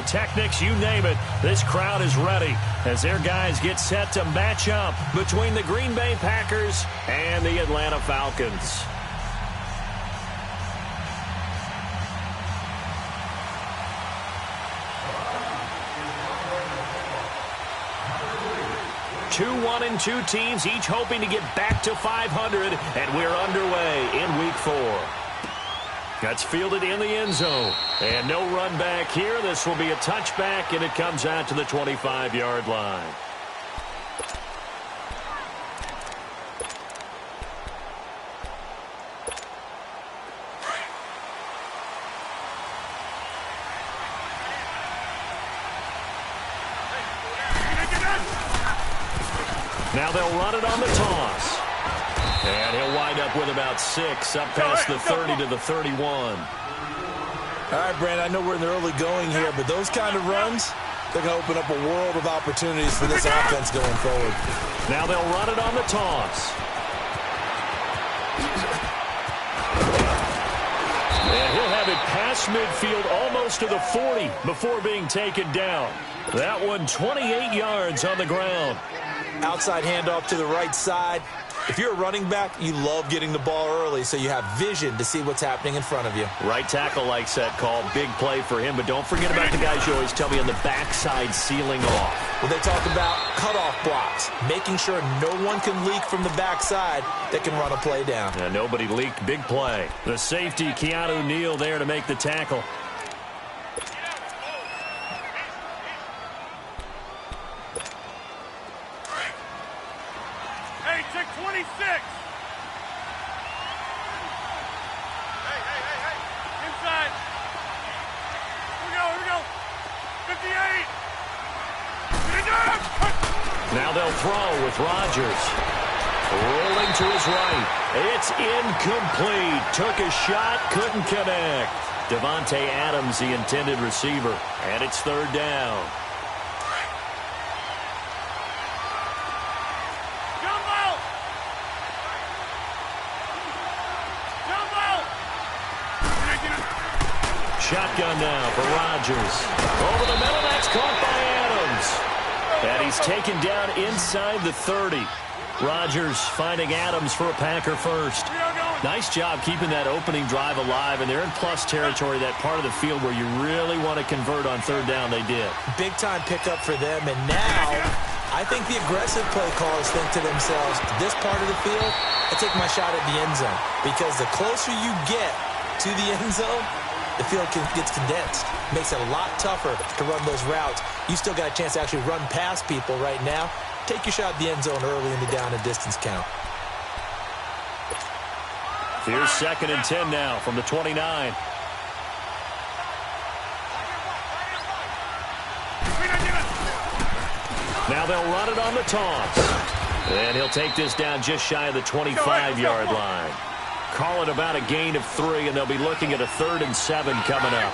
pyrotechnics, you name it. This crowd is ready as their guys get set to match up between the Green Bay Packers and the Atlanta Falcons. Two 1-2 teams, each hoping to get back to 500, and we're underway in Week 4. That's fielded in the end zone, and no run back here. This will be a touchback, and it comes out to the 25-yard line. Now they'll run it on the toss. And he'll wind up with about 6, up past the 30 to the 31. All right, Brandon, I know we're in the early going here, but those kind of runs, they're going to open up a world of opportunities for this offense going forward. Now they'll run it on the toss. And he'll have it past midfield almost to the 40 before being taken down. That one 28 yards on the ground. Outside handoff to the right side. If you're a running back, you love getting the ball early so you have vision to see what's happening in front of you. Right tackle likes that call. Big play for him, but don't forget about the guys you always tell me on the backside sealing off. Well, they talk about cutoff blocks, making sure no one can leak from the backside that can run a play down. And nobody leaked. Big play. The safety, Keanu Neal, there to make the tackle. Now they'll throw with Rodgers. Rolling to his right. It's incomplete. Took a shot, couldn't connect. Devontae Adams, the intended receiver. And it's third down. Shotgun now for Rodgers. Over the middle, that's caught by Adams. And he's taken down inside the 30. Rodgers finding Adams for a Packer first. Nice job keeping that opening drive alive, and they're in plus territory, that part of the field where you really want to convert on third down. They did. Big-time pickup for them, and now I think the aggressive play callers think to themselves, this part of the field, I take my shot at the end zone, because the closer you get to the end zone, the field gets condensed. Makes it a lot tougher to run those routes. You still got a chance to actually run past people right now. Take your shot at the end zone early in the down and distance count. Here's 2nd and 10 now from the 29. Now they'll run it on the toss. And he'll take this down just shy of the 25-yard line. Call it about a gain of 3, and they'll be looking at a 3rd and 7 coming up.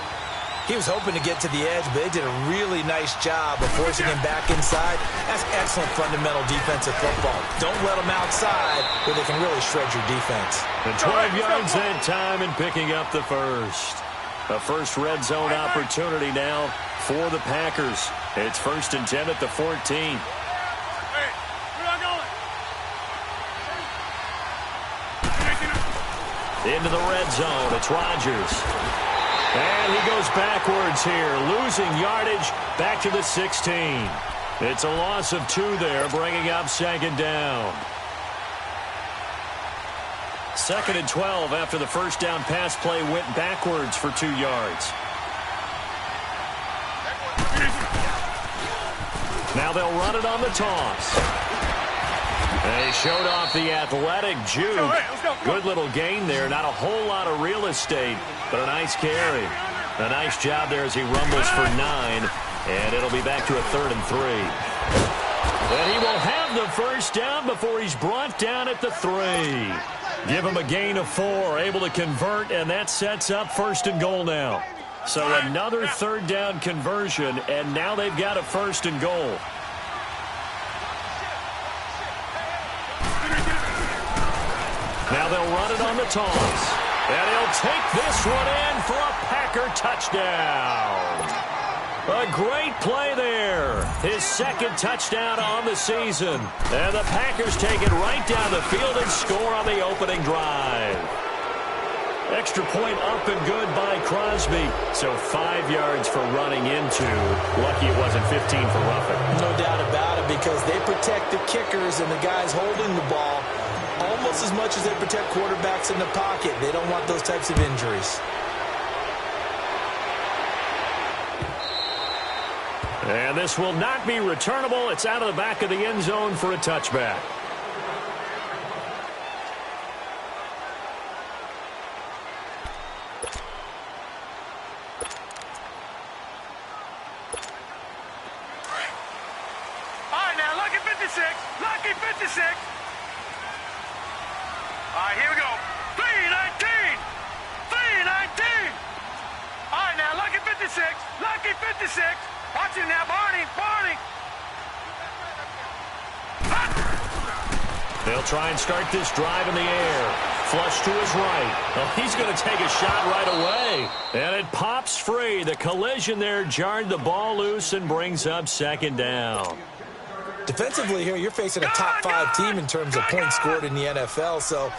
He was hoping to get to the edge, but they did a really nice job of forcing him back inside. That's excellent fundamental defensive football. Don't let them outside where they can really shred your defense. And 12 yards that time and picking up the first. A first red zone opportunity now for the Packers. It's 1st and 10 at the 14. Into the red zone, it's Rodgers. And he goes backwards here, losing yardage back to the 16. It's a loss of 2 there, bringing up 2nd down. 2nd and 12 after the first down pass play went backwards for 2 yards. Now they'll run it on the toss. They showed off the athletic juke. Good little gain there. Not a whole lot of real estate, but a nice carry. A nice job there as he rumbles for 9. And it'll be back to a 3rd and 3. And he will have the first down before he's brought down at the 3. Give him a gain of 4. Able to convert, and that sets up 1st and goal now. So another 3rd down conversion, and now they've got a 1st and goal. Now they'll run it on the toss. And he'll take this one in for a Packer touchdown. A great play there. His second touchdown on the season. And the Packers take it right down the field and score on the opening drive. Extra point up and good by Crosby. So 5 yards for running into. Lucky it wasn't 15 for roughing. No doubt about it, because they protect the kickers and the guys holding the ball almost as much as they protect quarterbacks in the pocket. They don't want those types of injuries. And this will not be returnable. It's out of the back of the end zone for a touchback. All right, now, lucky 56. Lucky 56. All right, here we go. 319. 319. All right, now, lucky 56. Lucky 56. Watch it now, Barney. Barney. They'll try and start this drive in the air. Flush to his right. Oh, he's going to take a shot right away. And it pops free. The collision there jarred the ball loose and brings up second down. Defensively here, you're facing a top 5 team in terms of points scored in the NFL. So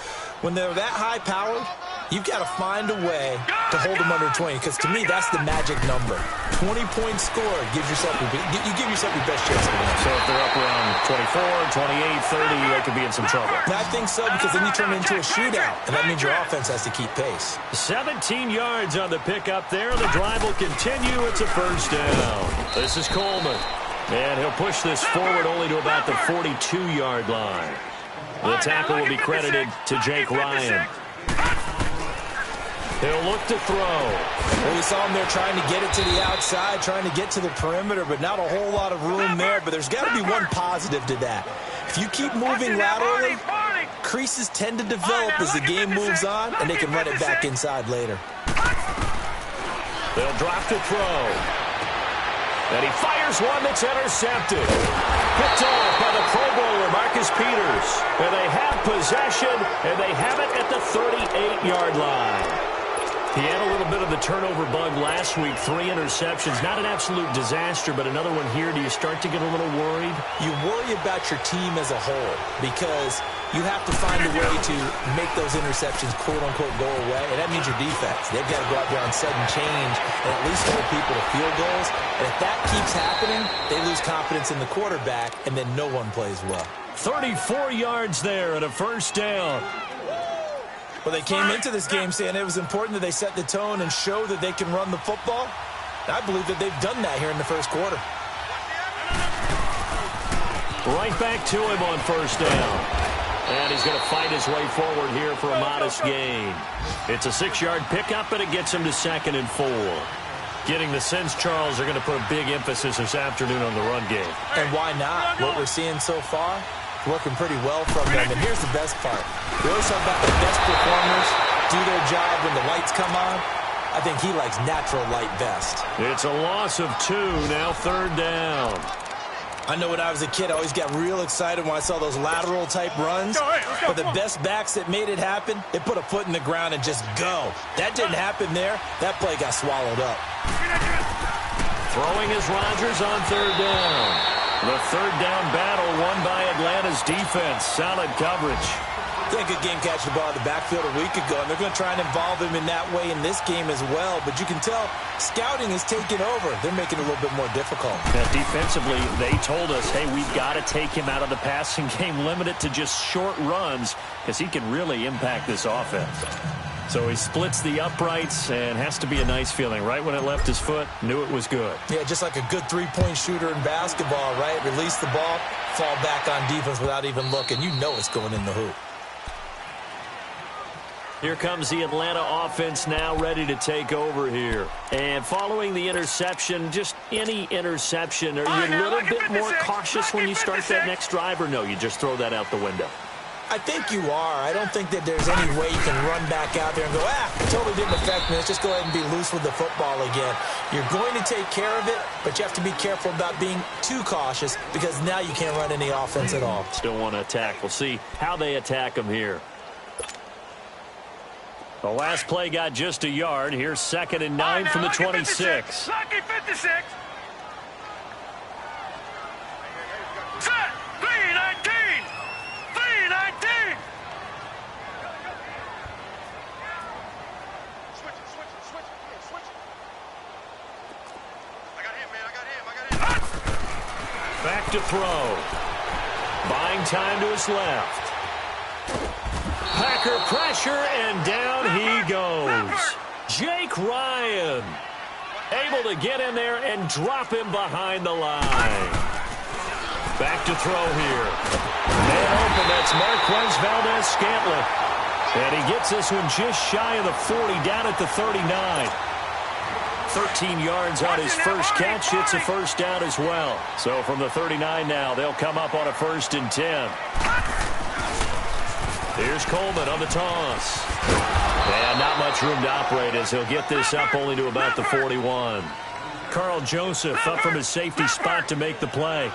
when they're that high-powered, you've got to find a way to hold them under 20, because to me, that's the magic number. 20 points scored gives yourself you give yourself your best chance to win. So if they're up around 24, 28, 30, they could be in some trouble. I think so, because then you turn it into a shootout, and that means your offense has to keep pace. 17 yards on the pickup there. The drive will continue. It's a first down. This is Coleman. And he'll push this forward only to about the 42-yard line. The tackle will be credited to Jake Ryan. He'll look to throw. Well, we saw him there trying to get it to the outside, trying to get to the perimeter, but not a whole lot of room there. But there's got to be one positive to that. If you keep moving laterally, creases tend to develop as the game moves on, and they can run it back inside later. They'll drop to throw. And he fires one that's intercepted. Picked off by the Pro Bowler, Marcus Peters. And they have possession, and they have it at the 38-yard line. He had a little bit of the turnover bug last week, 3 interceptions. Not an absolute disaster, but another one here. Do you start to get a little worried? You worry about your team as a whole, because you have to find a way to make those interceptions, quote-unquote, go away, and that means your defense. They've got to go out there on sudden change and at least hold people to field goals. And if that keeps happening, they lose confidence in the quarterback, and then no one plays well. 34 yards there and a first down. Well, they came into this game saying it was important that they set the tone and show that they can run the football. I believe that they've done that here in the first quarter. Right back to him on first down. And he's going to fight his way forward here for a modest gain. It's a 6-yard pickup, and it gets him to 2nd and 4. Getting the sense, Charles, are going to put a big emphasis this afternoon on the run game. And why not? What we're seeing so far, working pretty well from them. And here's the best part. We always talk about the best performers do their job when the lights come on. I think he likes natural light best. It's a loss of 2, now 3rd down. I know when I was a kid, I always got real excited when I saw those lateral-type runs. But the best backs that made it happen, they put a foot in the ground and just go. That didn't happen there. That play got swallowed up. Throwing is Rodgers on 3rd down. The 3rd down battle won by Atlanta's defense. Solid coverage. They had a good game catching the ball in the backfield a week ago, and they're going to try and involve him in that way in this game as well. But you can tell scouting is taking over. They're making it a little bit more difficult. Now, defensively, they told us, hey, we've got to take him out of the passing game, limit it to just short runs, because he can really impact this offense. So he splits the uprights, and has to be a nice feeling. Right when it left his foot, knew it was good. Yeah, just like a good three-point shooter in basketball, right? Release the ball, fall back on defense without even looking. You know it's going in the hoop. Here comes the Atlanta offense now ready to take over here. And following the interception, just any interception, are you a little bit more cautious when you start that next drive, or no, you just throw that out the window? I think you are. I don't think that there's any way you can run back out there and go, it totally didn't affect me. Let's just go ahead and be loose with the football again. You're going to take care of it, but you have to be careful about being too cautious, because now you can't run any offense at all. Still want to attack. We'll see how they attack them here. The last play got just a yard. Here's 2nd and 9 from the 26. Lucky 56. Back to throw. Buying time to his left. Packer pressure, and down he goes. Jake Ryan able to get in there and drop him behind the line. Back to throw here. Man open, that's Marquez Valdez-Scantling. And he gets this one just shy of the 40, down at the 39. 13 yards on his first catch, hits a first down as well. So from the 39 now, they'll come up on a 1st and 10. Here's Coleman on the toss. And not much room to operate as he'll get this up only to about the 41. Carl Joseph up from his safety spot to make the play.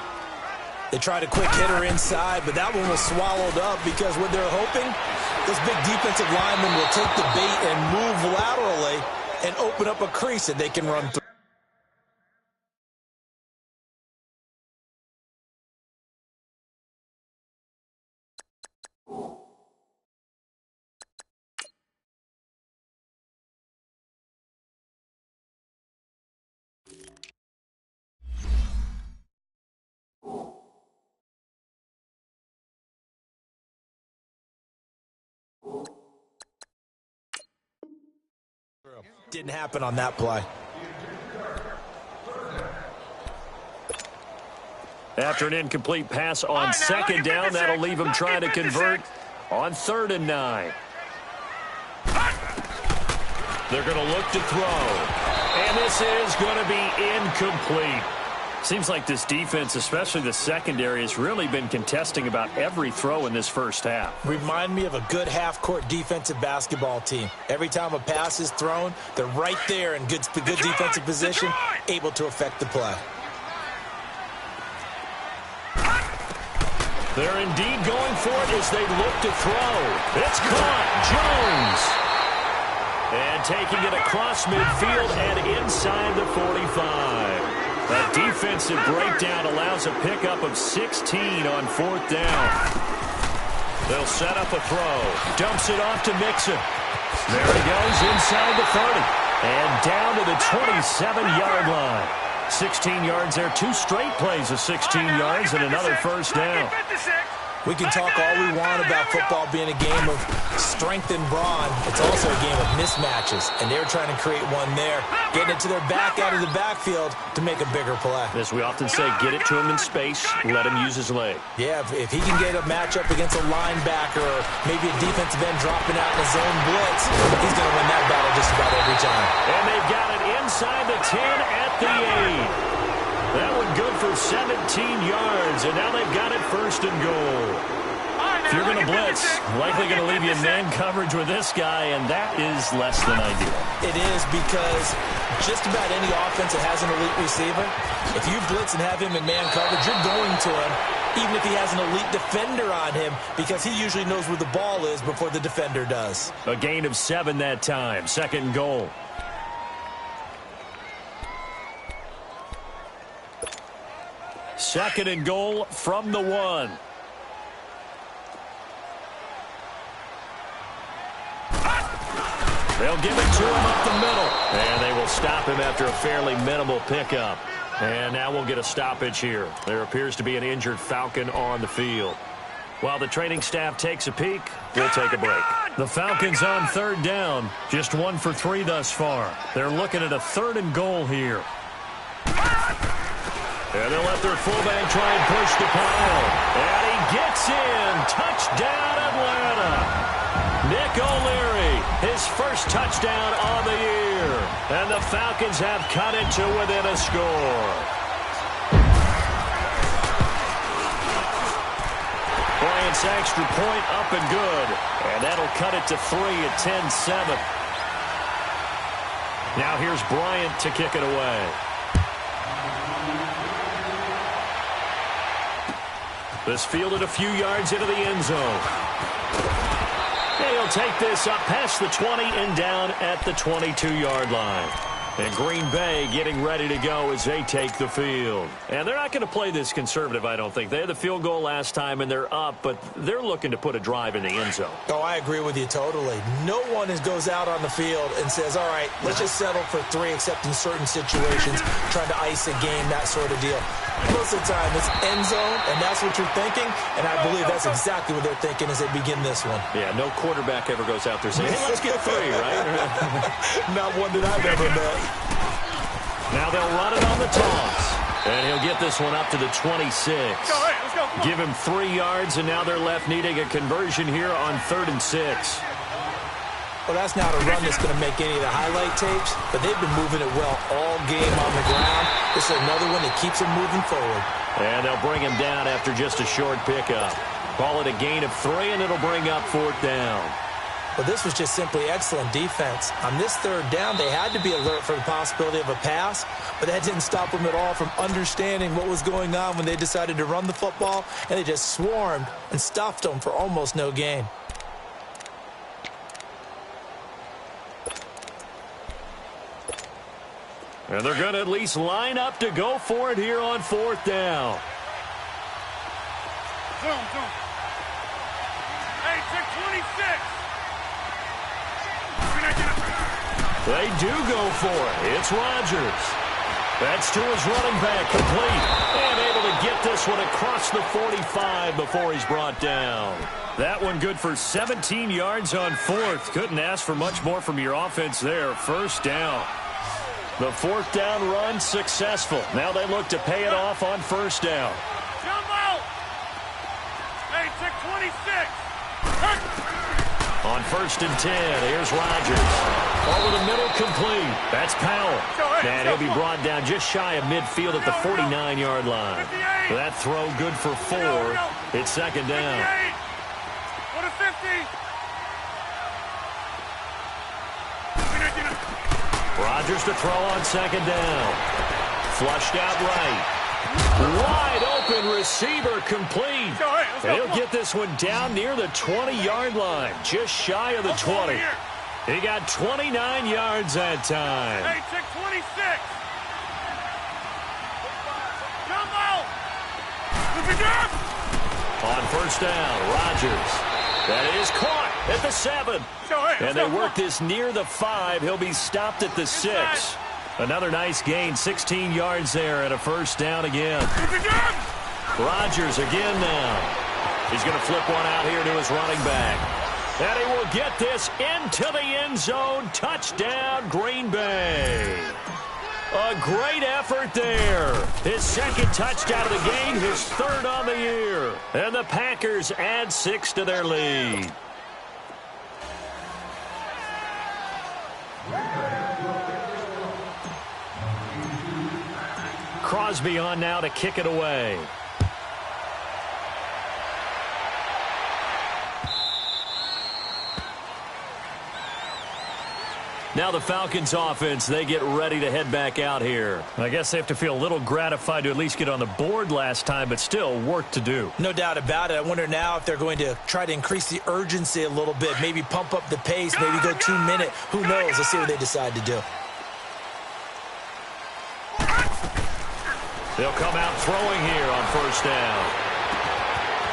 They tried a quick hitter inside, but that one was swallowed up because what they're hoping, this big defensive lineman will take the bait and move laterally and open up a crease that they can run through. Didn't happen on that play. After an incomplete pass on 2nd down, that'll leave him trying to convert on 3rd and 9. They're going to look to throw. And this is going to be incomplete. Seems like this defense, especially the secondary, has really been contesting about every throw in this first half. Remind me of a good half-court defensive basketball team. Every time a pass is thrown, they're right there in good defensive position, able to affect the play. They're indeed going for it as they look to throw. It's caught. Jones. And taking it across midfield and inside the 45. That defensive breakdown allows a pickup of 16 on 4th down. They'll set up a throw. Dumps it off to Mixon. There he goes inside the 30. And down to the 27-yard line. 16 yards there. 2 straight plays of 16 yards and another first down. We can talk all we want about football being a game of strength and brawn. It's also a game of mismatches, and they're trying to create one there, getting it to their back out of the backfield to make a bigger play. As we often say, get it to him in space, let him use his leg. Yeah, if he can get a matchup against a linebacker or maybe a defensive end dropping out in a zone blitz, he's going to win that battle just about every time. And they've got it inside the 10 at the 8. That one good for 17 yards, and now they've got it 1st and goal. If you're going to blitz, likely going to leave you in man coverage with this guy, and that is less than ideal. It is because just about any offense that has an elite receiver, if you blitz and have him in man coverage, you're going to him, even if he has an elite defender on him, because he usually knows where the ball is before the defender does. A gain of 7 that time, 2nd and goal. Second and goal from the 1. They'll give it to him up the middle. And they will stop him after a fairly minimal pickup. And now we'll get a stoppage here. There appears to be an injured Falcon on the field. While the training staff takes a peek, we'll take a break. The Falcons on 3rd down. Just 1 for 3 thus far. They're looking at a 3rd and goal here. And they'll let their fullback try and push the pile. And he gets in. Touchdown, Atlanta. Nick O'Leary, his first touchdown on the year. And the Falcons have cut it to within a score. Bryant's extra point up and good. And that'll cut it to 3 at 10-7. Now here's Bryant to kick it away. This fielded a few yards into the end zone. And he'll take this up past the 20 and down at the 22-yard line. And Green Bay getting ready to go as they take the field. And they're not going to play this conservative, I don't think. They had the field goal last time, and they're up, but they're looking to put a drive in the end zone. Oh, I agree with you totally. No one goes out on the field and says, all right, let's just settle for 3, except in certain situations, trying to ice a game, that sort of deal. Most of the time, it's end zone, and that's what you're thinking, and I believe that's exactly what they're thinking as they begin this one. Yeah, no quarterback ever goes out there saying, hey, let's get 3, right? Not one that I've ever met. Now they'll run it on the toss. And he'll get this one up to the 26. Let's go. Give him 3 yards, and now they're left needing a conversion here on 3rd and 6. Well, that's not a run that's going to make any of the highlight tapes, but they've been moving it well all game on the ground. This is another one that keeps them moving forward. And they'll bring him down after just a short pickup. Call it a gain of 3, and it'll bring up 4th down. Well, this was just simply excellent defense. On this 3rd down, they had to be alert for the possibility of a pass, but that didn't stop them at all from understanding what was going on when they decided to run the football, and they just swarmed and stuffed them for almost no gain. And they're going to at least line up to go for it here on 4th down. Zoom. Hey, check 26. They do go for it. It's Rodgers. That's to his running back, complete. And able to get this one across the 45 before he's brought down. That one good for 17 yards on 4th. Couldn't ask for much more from your offense there. 1st down. The 4th down run successful. Now they look to pay it off on 1st down. Jumbo! Hey, check 26. On 1st and 10, here's Rodgers. Over the middle, complete. That's Powell. And he'll be brought down just shy of midfield at the 49-yard line. That throw good for 4. It's 2nd down. Go to 50. Rodgers to throw on 2nd down. Flushed out right. Wide open receiver, complete. And he'll get this one down near the 20-yard line, just shy of the 20. He got 29 yards that time. Hey, check 26. Jumbo! On 1st down, Rodgers. That is caught at the 7. And they work this near the 5. He'll be stopped at the 6. Another nice gain, 16 yards there and a 1st down again. Rodgers again now. He's going to flip one out here to his running back. And he will get this into the end zone. Touchdown, Green Bay. A great effort there. His 2nd touchdown of the game, his 3rd on the year. And the Packers add 6 to their lead. Crosby on now to kick it away. Now the Falcons offense, they get ready to head back out here. I guess they have to feel a little gratified to at least get on the board last time, but still work to do. No doubt about it. I wonder now if they're going to try to increase the urgency a little bit, maybe pump up the pace, maybe go 2-minute. Who knows? Let's see what they decide to do. They'll come out throwing here on 1st down.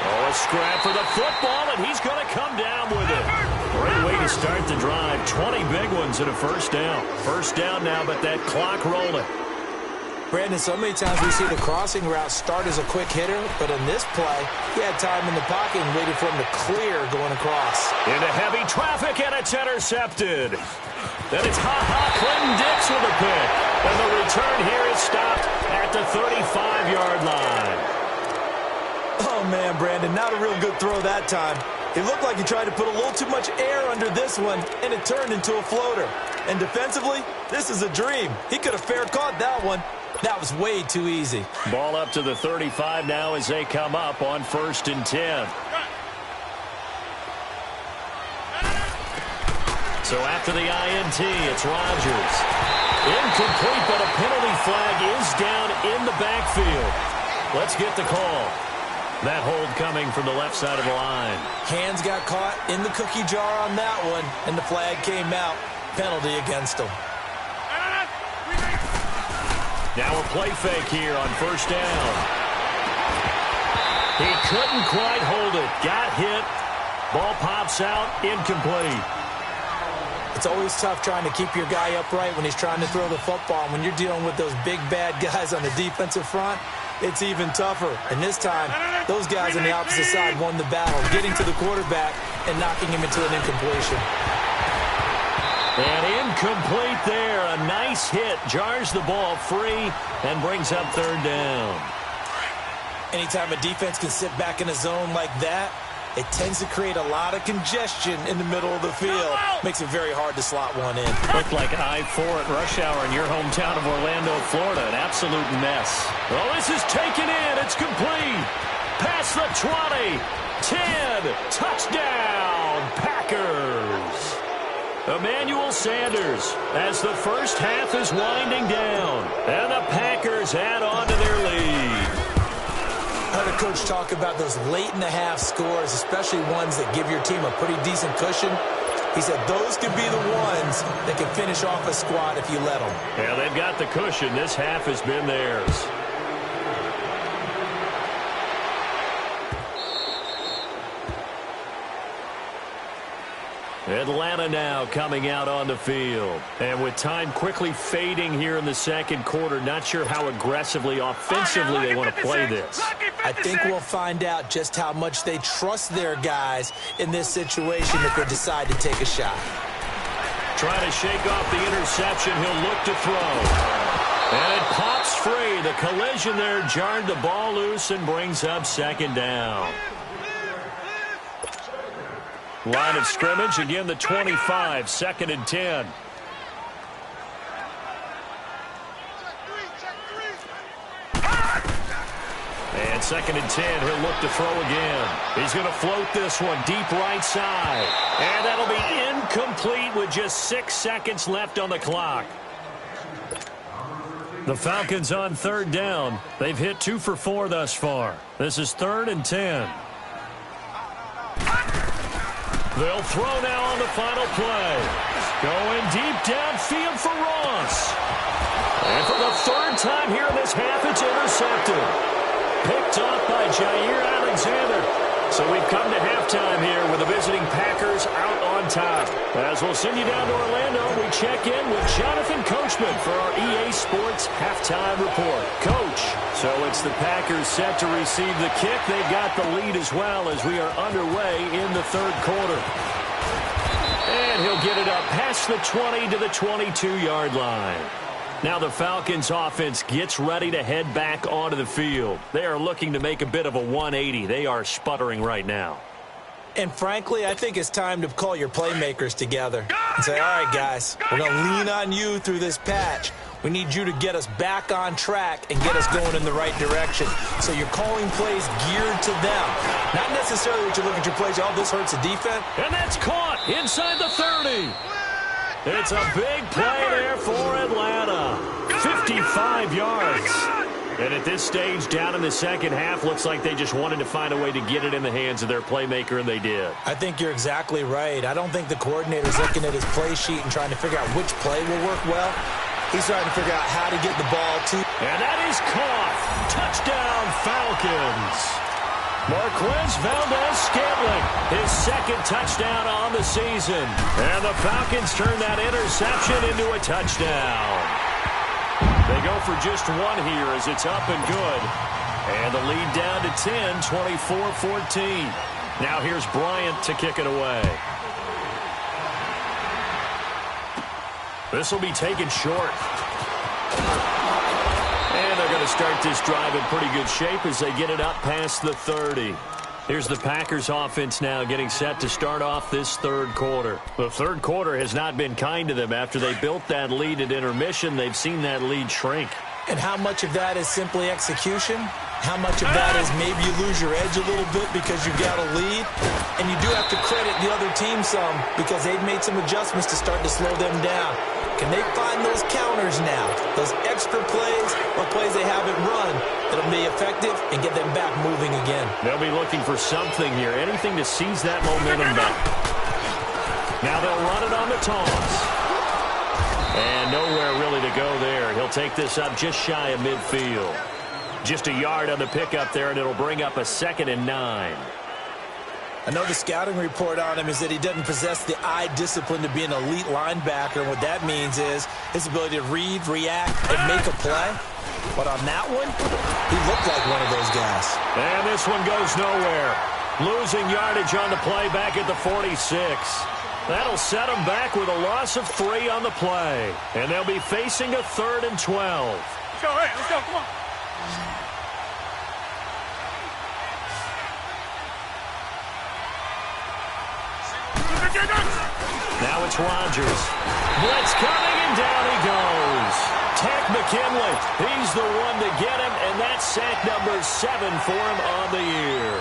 Oh, a scrap for the football, and he's going to come down with it. Great way to start the drive. 20 big ones in a 1st down. 1st down now, but that clock rolling. Brandon, so many times we see the crossing route start as a quick hitter, but in this play, he had time in the pocket and waited for him to clear going across. Into heavy traffic, and it's intercepted. Then it's Clinton Dix with a pick. And the return here is stopped at the 35-yard line. Oh, man, Brandon, not a real good throw that time. It looked like he tried to put a little too much air under this one, and it turned into a floater. And defensively, this is a dream. He could have fair caught that one. That was way too easy. Ball up to the 35 now as they come up on 1st and 10. So after the INT, it's Rodgers. Incomplete, but a penalty flag is down in the backfield. Let's get the call. That hold coming from the left side of the line. Hands got caught in the cookie jar on that one, and the flag came out. Penalty against him. Now a play fake here on first down. He couldn't quite hold it. Got hit. Ball pops out. Incomplete. It's always tough trying to keep your guy upright when he's trying to throw the football. When you're dealing with those big, bad guys on the defensive front, it's even tougher. And this time, those guys on the opposite side won the battle, getting to the quarterback and knocking him into an incompletion. And incomplete there. A nice hit. Jars the ball free and brings up third down. Anytime a defense can sit back in a zone like that, it tends to create a lot of congestion in the middle of the field. Makes it very hard to slot one in. Looked like I-4 at rush hour in your hometown of Orlando, Florida. An absolute mess. Well, this is taken in. It's complete. Past the 20. 10. Touchdown, Packers. Emmanuel Sanders as the first half is winding down. And the Packers add on to their lead. I heard a coach talk about those late-in-the-half scores, especially ones that give your team a pretty decent cushion. He said those could be the ones that can finish off a squad if you let them. Yeah, they've got the cushion. This half has been theirs. Atlanta now coming out on the field. And with time quickly fading here in the second quarter, not sure how aggressively, offensively they want to play this. I think we'll find out just how much they trust their guys in this situation if they decide to take a shot. Trying to shake off the interception. He'll look to throw. And it pops free. The collision there jarred the ball loose and brings up second down. Line of scrimmage, again the 25, 2nd and 10. And 2nd and 10, he'll look to throw again. He's going to float this one deep right side. And that'll be incomplete with just 6 seconds left on the clock. The Falcons on third down. They've hit 2 for 4 thus far. This is 3rd and 10. They'll throw now on the final play. Going deep downfield for Ross. And for the 3rd time here in this half, it's intercepted. Picked off by Jair Alexander. So we've come to halftime here with the visiting Packers out on top. As we'll send you down to Orlando, we check in with Jonathan Coachman for our EA Sports Halftime Report. Coach, so it's the Packers set to receive the kick. They've got the lead as well as we are underway in the 3rd quarter. And he'll get it up past the 20 to the 22-yard line. Now the Falcons offense gets ready to head back onto the field. They are looking to make a bit of a 180. They are sputtering right now. And frankly, I think it's time to call your playmakers together and say, all right, guys, we're going to lean on you through this patch. We need you to get us back on track and get us going in the right direction. So you're calling plays geared to them. Not necessarily that you look at your plays, oh, this hurts the defense. And that's caught inside the 30. It's a big play there for Atlanta. 55 yards. And at this stage, down in the second half, looks like they just wanted to find a way to get it in the hands of their playmaker, and they did. I think you're exactly right. I don't think the coordinator's looking at his play sheet and trying to figure out which play will work well. He's trying to figure out how to get the ball to. And that is caught. Touchdown, Falcons. Marquez Valdez-Scantling, his 2nd touchdown on the season. And the Falcons turn that interception into a touchdown. They go for just 1 here as it's up and good. And the lead down to 10, 24-14. Now here's Bryant to kick it away. This will be taken short. And they're going to start this drive in pretty good shape as they get it up past the 30. Here's the Packers offense now getting set to start off this 3rd quarter. The 3rd quarter has not been kind to them. After they built that lead at intermission, they've seen that lead shrink. And how much of that is simply execution? How much of that is maybe you lose your edge a little bit because you got a lead? And you do have to credit the other team some because they've made some adjustments to start to slow them down. Can they find those counters now, those extra plays or plays they haven't run that'll be effective and get them back moving again? They'll be looking for something here, anything to seize that momentum back. Now they'll run it on the toss. And nowhere really to go there. He'll take this up just shy of midfield. Just a yard on the pickup there, and it'll bring up a 2nd and 9. I know the scouting report on him is that he doesn't possess the eye discipline to be an elite linebacker. And what that means is his ability to read, react, and make a play. But on that one, he looked like one of those guys. And this one goes nowhere. Losing yardage on the play back at the 46. That'll set them back with a loss of 3 on the play. And they'll be facing a 3rd and 12. Let's go, hey, let's go, come on. Now it's Rodgers. Blitz coming, and down he goes. Tech McKinley. He's the one to get him, and that's sack number 7 for him on the year.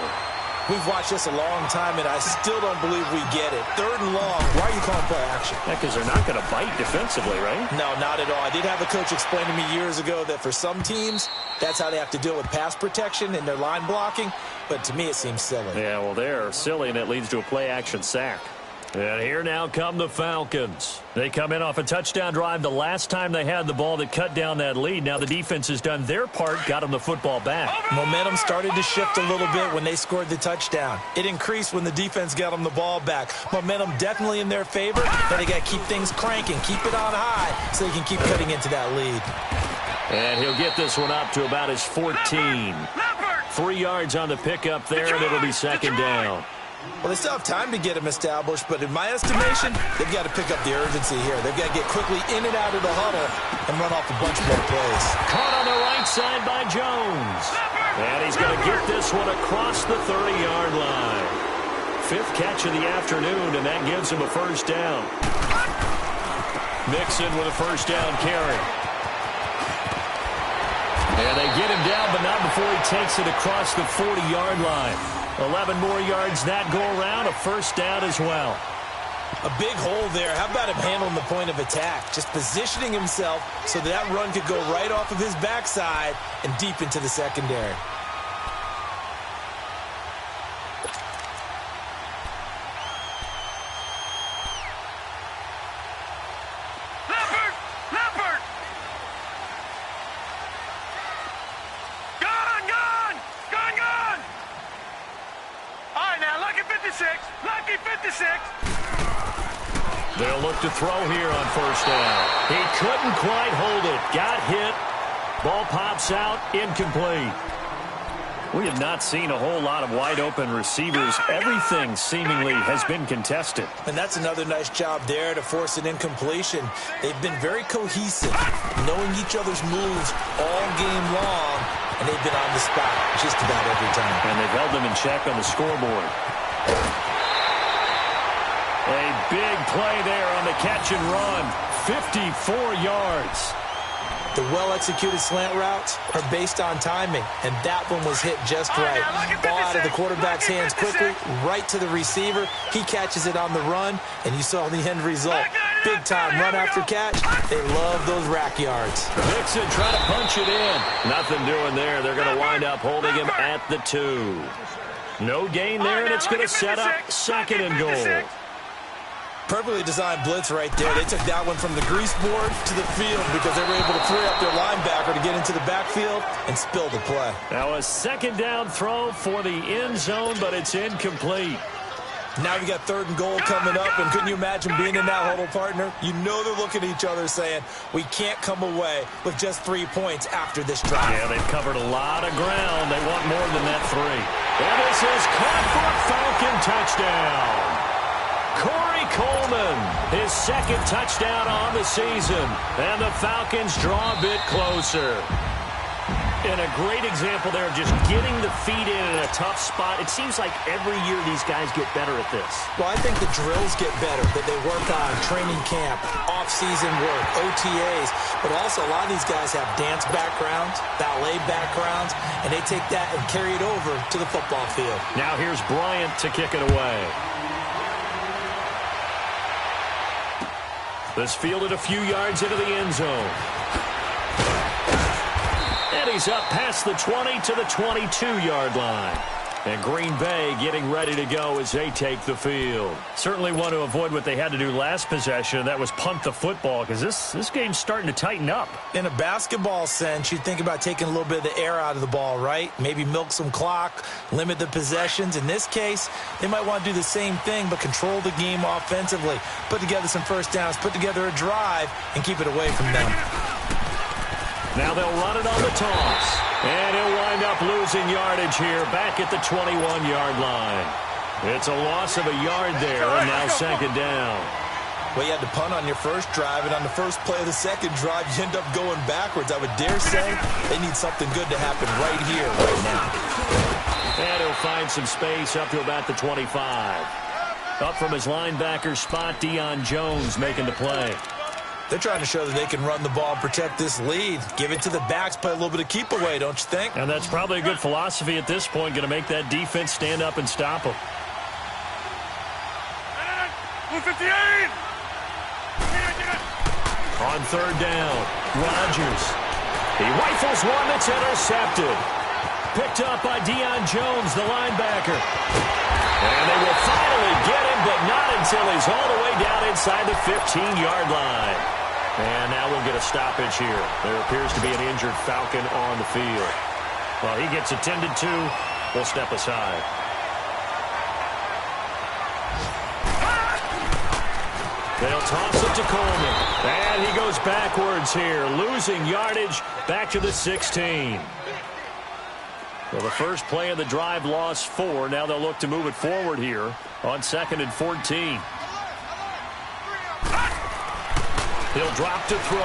We've watched this a long time, and I still don't believe we get it. 3rd and long. Why are you calling play action? Yeah, because they're not going to bite defensively, right? No, not at all. I did have a coach explain to me years ago that for some teams, that's how they have to deal with pass protection and their line blocking. But to me, it seems silly. Yeah, well, they're silly, and it leads to a play action sack. And here now come the Falcons. They come in off a touchdown drive the last time they had the ball that cut down that lead. Now the defense has done their part, got them the football back. Momentum started to shift a little bit when they scored the touchdown. It increased when the defense got them the ball back. Momentum definitely in their favor, but they got to keep things cranking, keep it on high so they can keep cutting into that lead. And he'll get this one up to about his 14. 3 yards on the pickup there, and it'll be 2nd down. Well, they still have time to get him established, but in my estimation, they've got to pick up the urgency here. They've got to get quickly in and out of the huddle and run off a bunch more plays. Caught on the right side by Jones. And he's going to get this one across the 30-yard line. 5th catch of the afternoon, and that gives him a 1st down. Mixon with a 1st down carry. And they get him down, but not before he takes it across the 40-yard line. 11 more yards that go around, a 1st down as well. A big hole there. How about him handling the point of attack? Just positioning himself so that run could go right off of his backside and deep into the secondary. Lucky 56. They'll look to throw here on 1st down. He couldn't quite hold it. Got hit. Ball pops out. Incomplete. We have not seen a whole lot of wide-open receivers. Everything seemingly has been contested. And that's another nice job there to force an incompletion. They've been very cohesive, knowing each other's moves all game long, and they've been on the spot just about every time. And they've held them in check on the scoreboard. A big play there on the catch and run. 54 yards. The well-executed slant routes are based on timing, and that one was hit just right. Ball out of the quarterback's hands quickly, right to the receiver. He catches it on the run, and you saw the end result. Big time run after catch. They love those rack yards. Mixon trying to punch it in. Nothing doing there. They're going to wind up holding him at the 2. No gain there, and it's going to set up 2nd and goal. Perfectly designed blitz right there. They took that one from the grease board to the field because they were able to free up their linebacker to get into the backfield and spill the play. Now a 2nd down throw for the end zone, but it's incomplete. Now you got 3rd and goal coming up, and couldn't you imagine being in that huddle, partner? You know they're looking at each other saying, we can't come away with just 3 points after this drive. Yeah, they've covered a lot of ground. They want more than that 3. And this is caught for a Falcon touchdown. Corey Coleman, his 2nd touchdown on the season. And the Falcons draw a bit closer. And a great example there of just getting the feet in a tough spot. It seems like every year these guys get better at this. Well, I think the drills get better that they work on training camp, off-season work, OTAs. But also a lot of these guys have dance backgrounds, ballet backgrounds, and they take that and carry it over to the football field. Now here's Bryant to kick it away. This fielded a few yards into the end zone. And he's up past the 20 to the 22-yard line. And Green Bay getting ready to go as they take the field. Certainly want to avoid what they had to do last possession. That was punt the football, because this game's starting to tighten up. In a basketball sense, you think about taking a little bit of the air out of the ball, right? Maybe milk some clock, limit the possessions. In this case, they might want to do the same thing, but control the game offensively. Put together some first downs, put together a drive, and keep it away from them. Now they'll run it on the toss. And he'll wind up losing yardage here back at the 21-yard line. It's a loss of a yard there, and now second down. Well, you had to punt on your first drive, and on the first play of the second drive, you end up going backwards. I would dare say they need something good to happen right here, right now. And he'll find some space up to about the 25. Up from his linebacker spot, Deion Jones making the play. They're trying to show that they can run the ball and protect this lead. Give it to the backs, play a little bit of keep away, don't you think? And that's probably a good philosophy at this point, going to make that defense stand up and stop them. 58! On third down, Rodgers. He rifles one that's intercepted. Picked up by Deion Jones, the linebacker. And they will finally get him, but not until he's all the way down inside the 15-yard line. And now we'll get a stoppage here. There appears to be an injured Falcon on the field. Well, he gets attended to. We'll step aside. They'll toss it to Coleman. And he goes backwards here, losing yardage back to the 16. Well, the first play of the drive lost 4. Now they'll look to move it forward here on 2nd and 14. He'll drop to throw.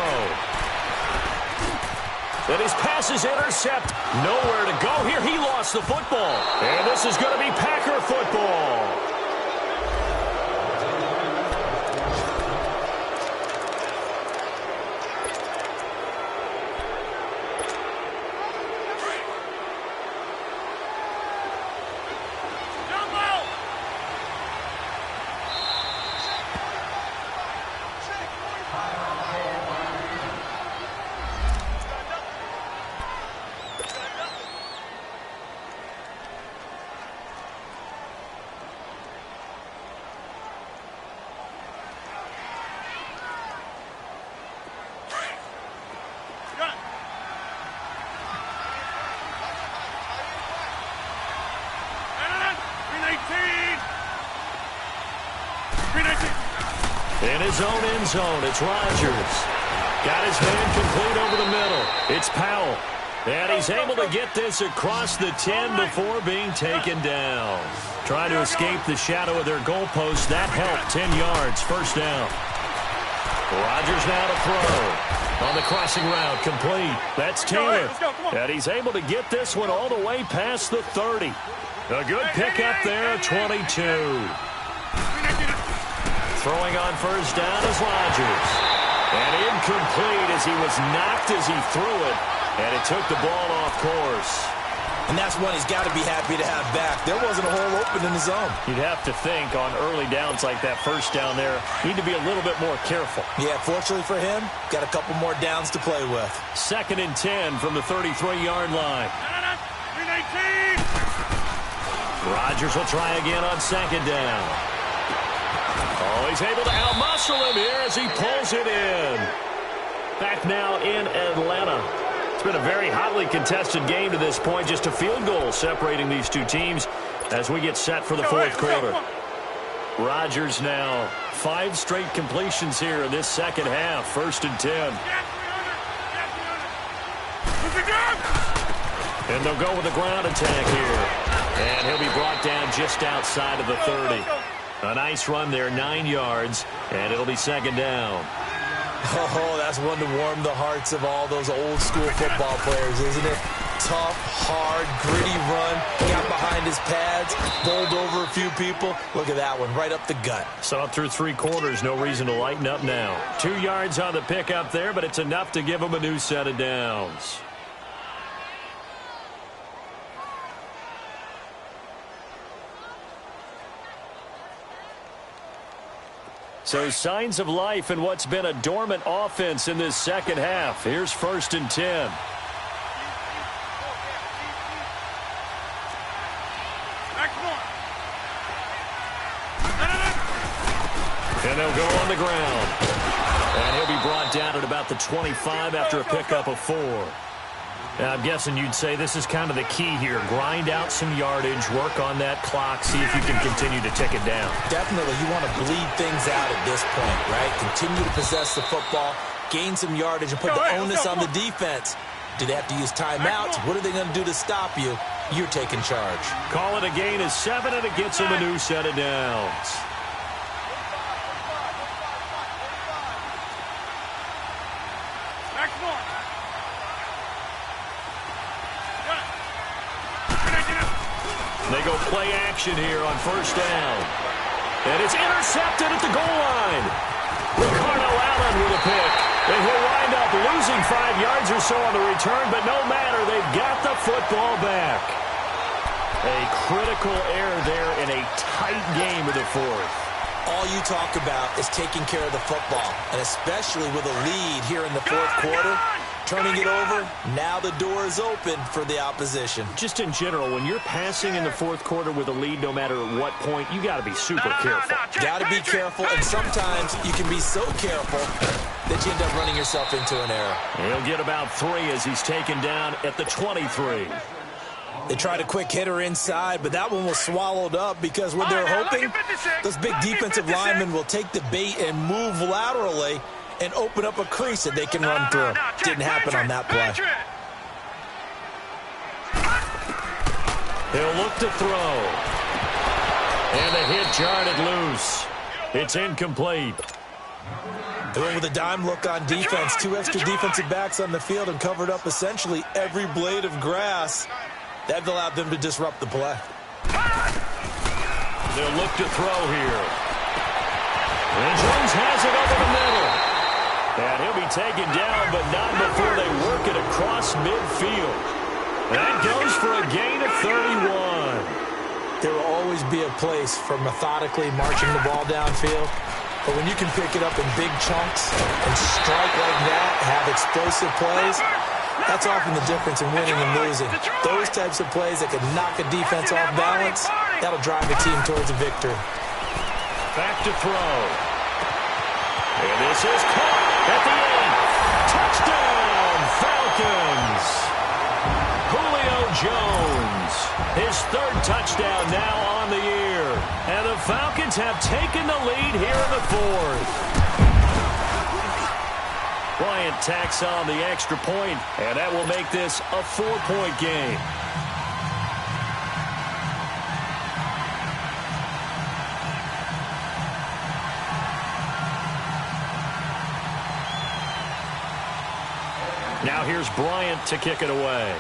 And his pass is intercepted. Nowhere to go here. He lost the football. And this is going to be Packer football. In his own end zone, it's Rodgers. Got his man complete over the middle. It's Powell. And he's able to get this across the 10 before being taken down. Trying to escape the shadow of their goalpost. That helped. 10 yards, first down. Rodgers now to throw. On the crossing route, complete. That's Taylor. And he's able to get this one all the way past the 30. A good pickup there, 22. Throwing on first down is Rodgers. And incomplete as he was knocked as he threw it. And it took the ball off course. And that's one he's got to be happy to have back. There wasn't a hole open in the zone. You'd have to think on early downs like that first down there, need to be a little bit more careful. Yeah, fortunately for him, got a couple more downs to play with. 2nd and 10 from the 33-yard line. Rodgers will try again on 2nd down. Oh, he's able to out-muscle him here as he pulls it in. Back now in Atlanta. It's been a very hotly contested game to this point. Just a field goal separating these two teams as we get set for the fourth quarter. Rodgers now 5 straight completions here in this second half. 1st and 10. And they'll go with a ground attack here. And he'll be brought down just outside of the 30. A nice run there, 9 yards, and it'll be 2nd down. Oh, that's one to warm the hearts of all those old-school football players, isn't it? Tough, hard, gritty run, got behind his pads, bowled over a few people. Look at that one, right up the gut. Saw it through 3 quarters, no reason to lighten up now. 2 yards on the pickup there, but it's enough to give him a new set of downs. So signs of life in what's been a dormant offense in this second half. Here's 1st and 10. And they'll go on the ground. And he'll be brought down at about the 25 after a pickup of 4. Now, I'm guessing you'd say this is kind of the key here. Grind out some yardage, work on that clock, see if you can continue to tick it down. Definitely, you want to bleed things out at this point, right? Continue to possess the football, gain some yardage, and put the onus on the defense. Do they have to use timeouts? What are they going to do to stop you? You're taking charge. Call it a gain of 7, and it gets him a new set of downs. They go play action here on first down. And it's intercepted at the goal line. Ricardo Allen with a pick. And he'll wind up losing 5 yards or so on the return, but no matter, they've got the football back. A critical error there in a tight game of the 4th. All you talk about is taking care of the football, and especially with a lead here in the 4th quarter. Turning it over, now the door is open for the opposition. Just in general, when you're passing in the 4th quarter with a lead, no matter at what point, you got to be super careful. Got to be careful, and sometimes you can be so careful that you end up running yourself into an error. He'll get about 3 as he's taken down at the 23. They tried a quick hitter inside, but that one was swallowed up because what they're hoping, those big defensive linemen will take the bait and move laterally and open up a crease that they can run through. Didn't happen on that play. He'll look to throw. And the hit jarred it loose. It's incomplete. They went with a dime look on defense. 2 extra defensive backs on the field and covered up essentially every blade of grass. That allowed them to disrupt the play. They'll look to throw here. And Jones has it over the middle. And he'll be taken down, but not before they work it across midfield. That goes for a gain of 31. There will always be a place for methodically marching the ball downfield. But when you can pick it up in big chunks and strike like that, have explosive plays, that's often the difference in winning and losing. Those types of plays that can knock a defense off balance, that'll drive a team towards a victory. Back to throw. And this is caught at the end. Touchdown, Falcons. Julio Jones, his 3rd touchdown now on the year. And the Falcons have taken the lead here in the 4th. Bryant tacks on the extra point, and that will make this a 4-point game. Now here's Bryant to kick it away.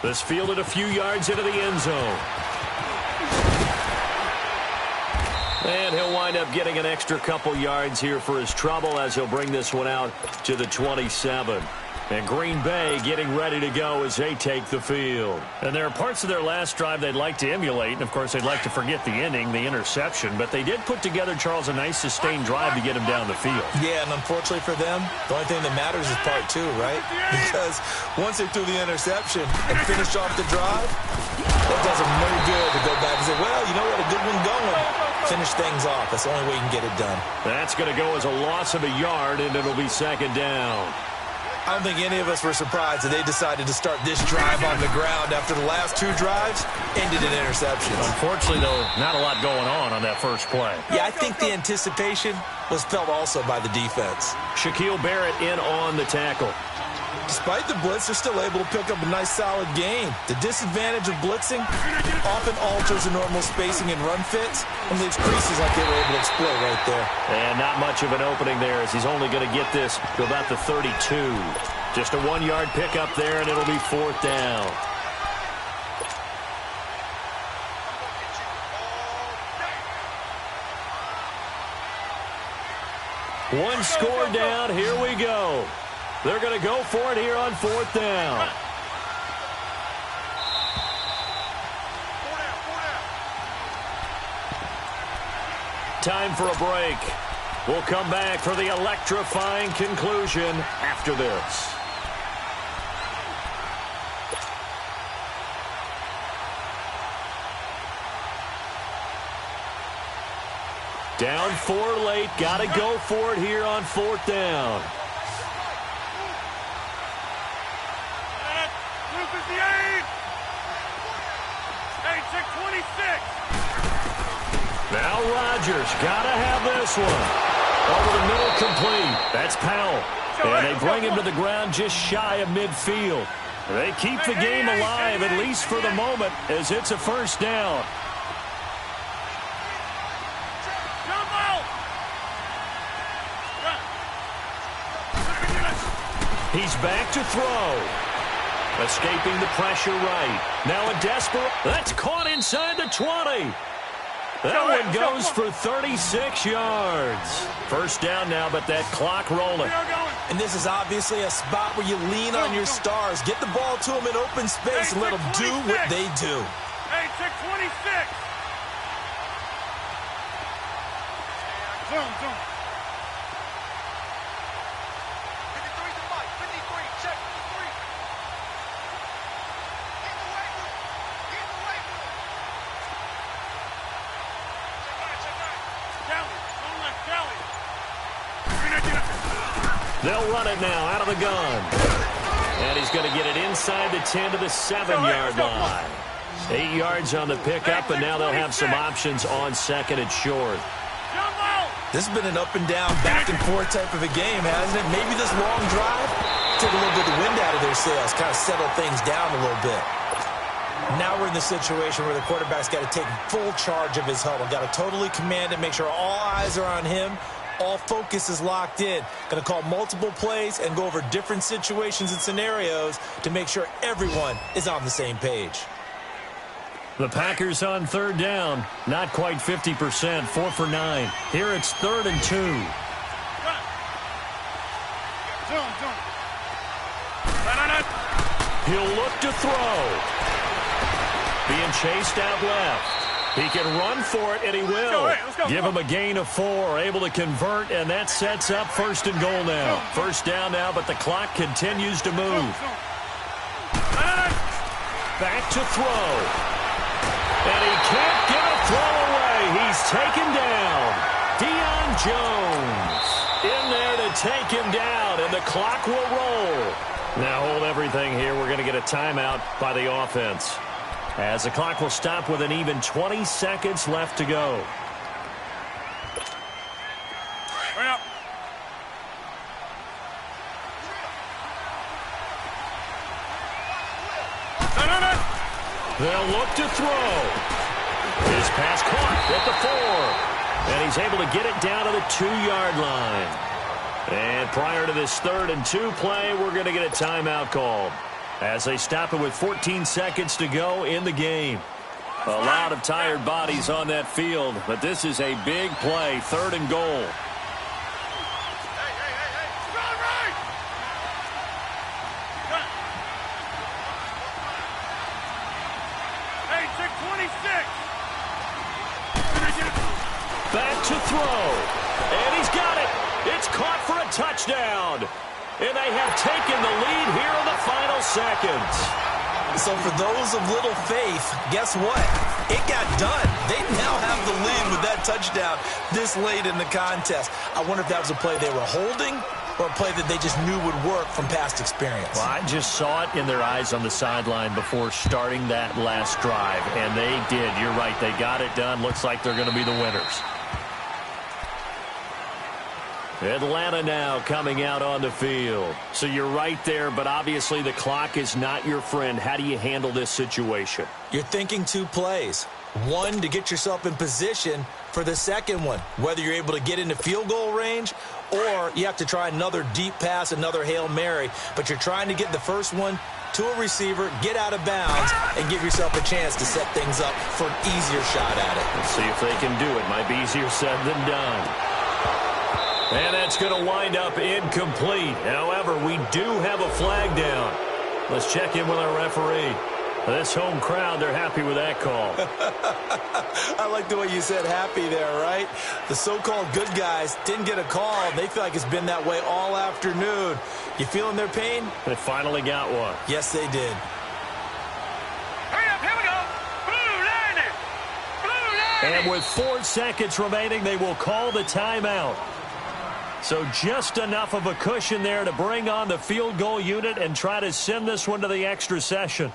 This fielded a few yards into the end zone. And he'll wind up getting an extra couple yards here for his trouble as he'll bring this one out to the 27. And Green Bay getting ready to go as they take the field. And there are parts of their last drive they'd like to emulate. And, of course, they'd like to forget the ending, the interception. But they did put together, Charles, a nice sustained drive to get him down the field. Yeah, and unfortunately for them, the only thing that matters is part 2, right? Because once they threw the interception and finished off the drive, that does them no good to go back and say, well, you know what, a good one going. Finish things off. That's the only way you can get it done. That's going to go as a loss of a yard, and it'll be 2nd down. I don't think any of us were surprised that they decided to start this drive on the ground after the last 2 drives ended in interceptions. Unfortunately, though, not a lot going on that first play. Yeah, I think the anticipation was felt also by the defense. Shaquille Barrett in on the tackle. Despite the blitz, they're still able to pick up a nice, solid gain. The disadvantage of blitzing often alters the normal spacing and run fits and leaves creases like they were able to exploit right there. And not much of an opening there as he's only going to get this to about the 32. Just a 1-yard pickup there, and it'll be 4th down. One score down. Here we go. They're going to go for it here on 4th down. Time for a break. We'll come back for the electrifying conclusion after this. Down 4 late. Got to go for it here on 4th down. 258. 26. Now Rodgers got to have this one. Over the middle, complete. That's Powell. And they bring him to the ground just shy of midfield. They keep the game alive, at least for the moment, as it's a 1st down. He's back to throw. Escaping the pressure right. Now a desperate. That's caught inside the 20. That one goes for 36 yards. 1st down now, but that clock rolling. And this is obviously a spot where you lean on your stars. Get the ball to them in open space and let them do what they do. 26. Zoom. 53's the mic. 53. Check 53. Get the weight room. Check that. Kelly. Don't let Kelly. They'll run it now out of the gun. And he's going to get it inside the 10 to the 7-yard line. 8 yards on the pickup, and now they'll have some options on 2nd and short. This has been an up-and-down, back-and-forth type of a game, hasn't it? Maybe this long drive took a little bit of the wind out of their sails, kind of settled things down a little bit. Now we're in the situation where the quarterback's got to take full charge of his huddle, got to totally command it, make sure all eyes are on him. All focus is locked in. Going to call multiple plays and go over different situations and scenarios to make sure everyone is on the same page. The Packers on 3rd down. Not quite 50%. 4 for 9. Here it's 3rd and 2. He'll look to throw. Being chased out left. He can run for it, and he will. Give him a gain of 4. Able to convert, and that sets up 1st and goal now. 1st down now, but the clock continues to move. Back to throw. And he can't get a throw away. He's taken down. Deion Jones in there to take him down, and the clock will roll. Now hold everything here. We're going to get a timeout by the offense, as the clock will stop with an even 20 seconds left to go. They'll look to throw. His pass caught at the 4. And he's able to get it down to the 2-yard line. And prior to this 3rd and 2 play, we're going to get a timeout called, as they stop it with 14 seconds to go in the game. A lot of tired bodies on that field, but this is a big play, 3rd and goal. Back to throw. And he's got it. It's caught for a touchdown. And they have taken the lead here in the final seconds. So for those of little faith, guess what? It got done. They now have the lead with that touchdown this late in the contest. I wonder if that was a play they were holding or a play that they just knew would work from past experience. Well, I just saw it in their eyes on the sideline before starting that last drive, and they did. You're right. They got it done. Looks like they're going to be the winners. Atlanta now coming out on the field. So you're right there, but obviously the clock is not your friend. How do you handle this situation? You're thinking 2 plays. One, to get yourself in position for the second one, whether you're able to get into field goal range or you have to try another deep pass, another Hail Mary. But you're trying to get the first one to a receiver, get out of bounds, and give yourself a chance to set things up for an easier shot at it. Let's see if they can do it. Might be easier said than done. And that's going to wind up incomplete. However, we do have a flag down. Let's check in with our referee. This home crowd, they're happy with that call. I like the way you said happy there, right? The so-called good guys didn't get a call. They feel like it's been that way all afternoon. You feeling their pain? They finally got one. Yes, they did. Hurry up, here we go. Blue line it. Blue line. And with 4 seconds remaining, they will call the timeout. So just enough of a cushion there to bring on the field goal unit and try to send this one to the extra session.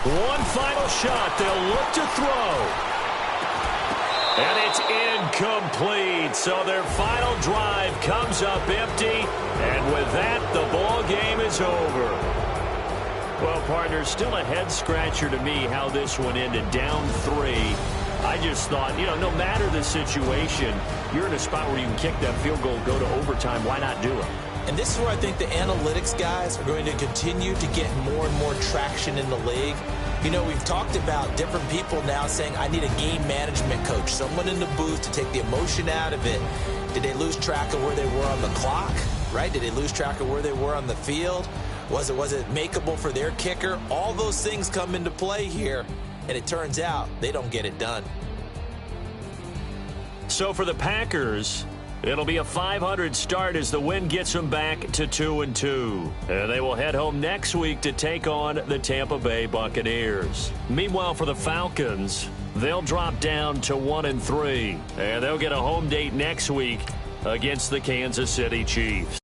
One final shot. They'll look to throw. And it's incomplete. So their final drive comes up empty. And with that, the ball game is over. Well, partner, still a head-scratcher to me how this one ended. Down 3. I just thought, no matter the situation, you're in a spot where you can kick that field goal, go to overtime. Why not do it? And this is where I think the analytics guys are going to continue to get more and more traction in the league. We've talked about different people now saying, I need a game management coach, someone in the booth to take the emotion out of it. Did they lose track of where they were on the clock, right? Did they lose track of where they were on the field? Was it makeable for their kicker? All those things come into play here, and it turns out they don't get it done. So for the Packers, it'll be a .500 start as the win gets them back to 2-2. And they will head home next week to take on the Tampa Bay Buccaneers. Meanwhile, for the Falcons, they'll drop down to 1-3. And they'll get a home date next week against the Kansas City Chiefs.